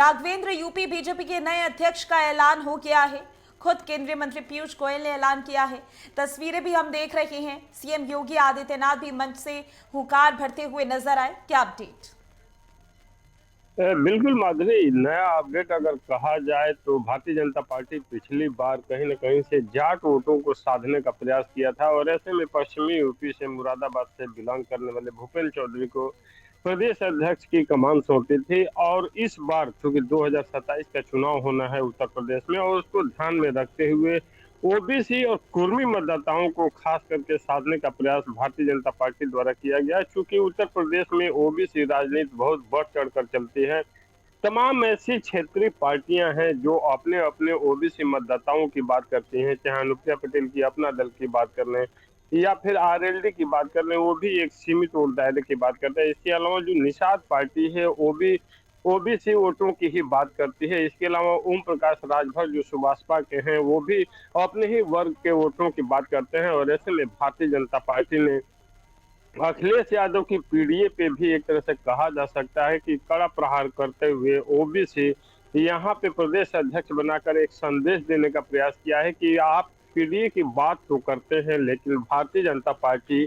Raghavendra, UP BJP के नए अध्यक्ष का ऐलान हो गया है। खुद केंद्रीय मंत्री पीयूष गोयल ने ऐलान किया है। तस्वीरें भी हम देख रहे हैं। सीएम योगी आदित्यनाथ भी मंच से हुंकार भरते हुए नजर आए। क्या अपडेट? बिल्कुल माधुरी, नया अपडेट अगर कहा जाए तो भारतीय जनता पार्टी पिछली बार कहीं न कहीं से जाट वोटों को साधने का प्रयास किया था और ऐसे में पश्चिमी यूपी से मुरादाबाद से बिलॉन्ग करने वाले भूपेंद्र चौधरी को प्रदेश अध्यक्ष की कमान सौंपी थी। और इस बार चूंकि 2027 का चुनाव होना है उत्तर प्रदेश में और उसको ध्यान में रखते हुए ओबीसी और कुर्मी मतदाताओं को खास करके साधने का प्रयास भारतीय जनता पार्टी द्वारा किया गया। चूंकि उत्तर प्रदेश में ओबीसी राजनीति बहुत बढ़ चढ़कर चलती है। तमाम ऐसी क्षेत्रीय पार्टियां हैं जो अपने अपने ओबीसी मतदाताओं की बात करती हैं, चाहे अनुप्रिया पटेल की अपना दल की बात कर लें या फिर आरएलडी की बात कर लें, वो भी एक सीमित वोट दायरे की बात करते हैं। इसके अलावा जो निषाद पार्टी है ओबीसी वोटों की ही बात करती है। इसके अलावा ओम प्रकाश राजभर जो सुभाषपा के हैं वो भी अपने ही वर्ग के वोटों की बात करते हैं। और ऐसे में भारतीय जनता पार्टी ने अखिलेश यादव की पीडीए पे भी एक तरह से कहा जा सकता है कि कड़ा प्रहार करते हुए ओबीसी यहाँ पे प्रदेश अध्यक्ष बनाकर एक संदेश देने का प्रयास किया है कि आप पीडीए की बात तो करते हैं लेकिन भारतीय जनता पार्टी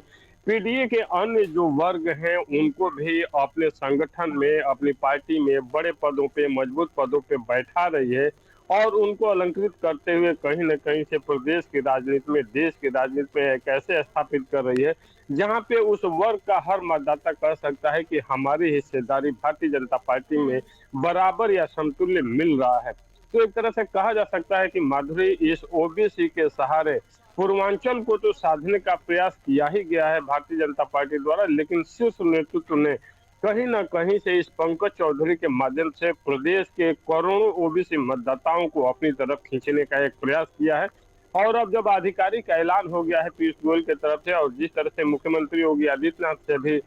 पीडीए के अन्य जो वर्ग हैं उनको भी अपने संगठन में अपनी पार्टी में बड़े पदों पे मजबूत पदों पे बैठा रही है और उनको अलंकृत करते हुए कहीं न कहीं से प्रदेश की राजनीति में देश की राजनीति में एक ऐसे स्थापित कर रही है जहां पे उस वर्ग का हर मतदाता कह सकता है कि हमारी हिस्सेदारी भारतीय जनता पार्टी में बराबर या समतुल्य मिल रहा है। तो एक तरह से कहा जा सकता है कि माधुरी, इस ओबीसी के सहारे पूर्वांचल को तो साधने का प्रयास किया ही गया है भारतीय जनता पार्टी द्वारा, लेकिन शीर्ष नेतृत्व ने कहीं न कहीं से इस पंकज चौधरी के माध्यम से प्रदेश के करोड़ों ओबीसी मतदाताओं को अपनी तरफ खींचने का एक प्रयास किया है। और अब जब आधिकारिक ऐलान हो गया है पीयूष गोयल की तरफ से और जिस तरह से मुख्यमंत्री योगी आदित्यनाथ से भी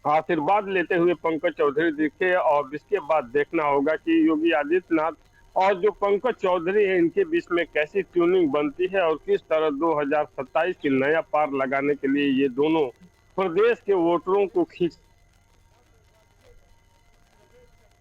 आशीर्वाद लेते हुए पंकज चौधरी दिखे, और इसके बाद देखना होगा कि योगी आदित्यनाथ और जो पंकज चौधरी है इनके बीच में कैसी ट्यूनिंग बनती है और किस तरह 2027 की नया पार लगाने के लिए ये दोनों प्रदेश के वोटरों को खींच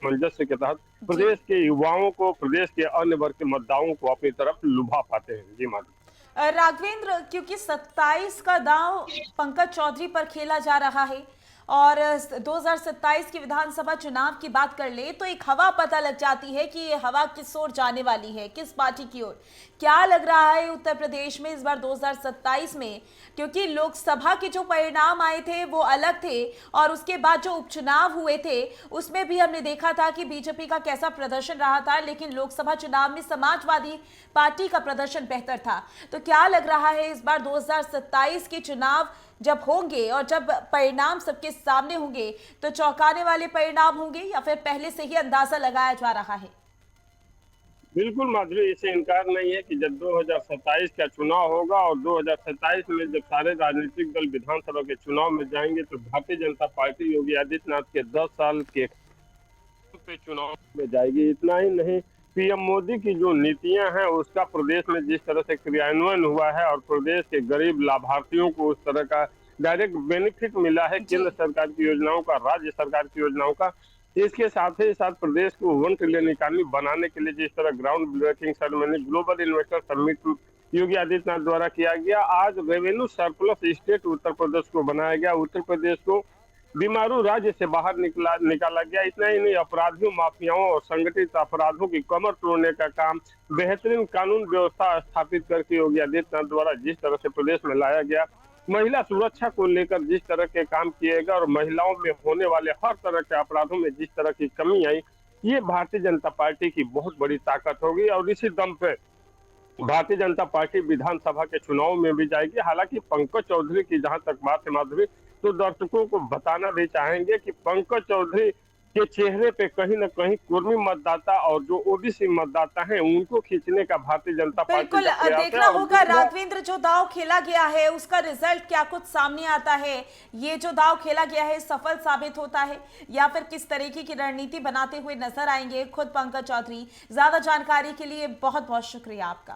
सामंजस्य के तहत जी। प्रदेश के युवाओं को, प्रदेश के अन्य वर्ग के मतदाताओं को अपनी तरफ लुभा पाते हैं। जी माधुरी। राघवेंद्र, क्योंकि 27 का दांव पंकज चौधरी पर खेला जा रहा है और 2027 की विधानसभा चुनाव की बात कर ले तो एक हवा पता लग जाती है कि ये हवा किस ओर जाने वाली है, किस पार्टी की ओर। क्या लग रहा है उत्तर प्रदेश में इस बार 2027 में? क्योंकि लोकसभा के जो परिणाम आए थे वो अलग थे और उसके बाद जो उपचुनाव हुए थे उसमें भी हमने देखा था कि बीजेपी का कैसा प्रदर्शन रहा था, लेकिन लोकसभा चुनाव में समाजवादी पार्टी का प्रदर्शन बेहतर था। तो क्या लग रहा है इस बार 2027 के चुनाव जब होंगे और जब परिणाम सबके सामने होंगे तो चौंकाने वाले परिणाम होंगे या फिर पहले से ही अंदाजा लगाया जा रहा है? बिल्कुल माधुरी, इससे इनकार नहीं है कि जब 2027 का चुनाव होगा और 2027 में जब सारे राजनीतिक दल विधानसभा के चुनाव में जाएंगे तो भारतीय जनता पार्टी योगी आदित्यनाथ के 10 साल के पे चुनाव में जाएगी। इतना ही नहीं, पीएम मोदी की जो नीतियां हैं उसका प्रदेश में जिस तरह से क्रियान्वयन हुआ है और प्रदेश के गरीब लाभार्थियों को उस तरह का डायरेक्ट बेनिफिट मिला है जी। केंद्र सरकार की योजनाओं का, राज्य सरकार की योजनाओं का। इसके साथ ही साथ प्रदेश को 1 ट्रिलियन इकोनॉमी बनाने के लिए जिस तरह ground breaking ceremony global investor summit Yogi Adityanath द्वारा किया गया, आज revenue surplus state Uttar Pradesh को बनाया गया, उत्तर प्रदेश को बीमारू राज्य से बाहर निकाला गया। इतना ही नहीं, अपराधियों, माफियाओं और संगठित अपराधों की कमर तोड़ने का काम बेहतरीन कानून व्यवस्था स्थापित करके योगी आदित्यनाथ द्वारा जिस तरह से प्रदेश में लाया गया, महिला सुरक्षा को लेकर जिस तरह के काम किए गए और महिलाओं में होने वाले हर तरह के अपराधों में जिस तरह की कमी आई, ये भारतीय जनता पार्टी की बहुत बड़ी ताकत होगी। और इसी दम पे भारतीय जनता पार्टी विधानसभा के चुनाव में भी जाएगी। हालांकि पंकज चौधरी की जहां तक बात है माधुरी, तो दर्शकों को बताना भी चाहेंगे कि पंकज चौधरी के चेहरे पे कहीं न कहीं कुर्मी मतदाता और जो ओबीसी मतदाता हैं उनको खींचने का भारतीय जनता पार्टी बिल्कुल। का प्रयास है। देखना और होगा दूसरा, राघवेंद्र, जो दाव खेला गया है उसका रिजल्ट क्या कुछ सामने आता है? ये जो दाव खेला गया है सफल साबित होता है या फिर किस तरीके की रणनीति बनाते हुए नजर आएंगे खुद पंकज चौधरी? ज्यादा जानकारी के लिए बहुत बहुत शुक्रिया आपका।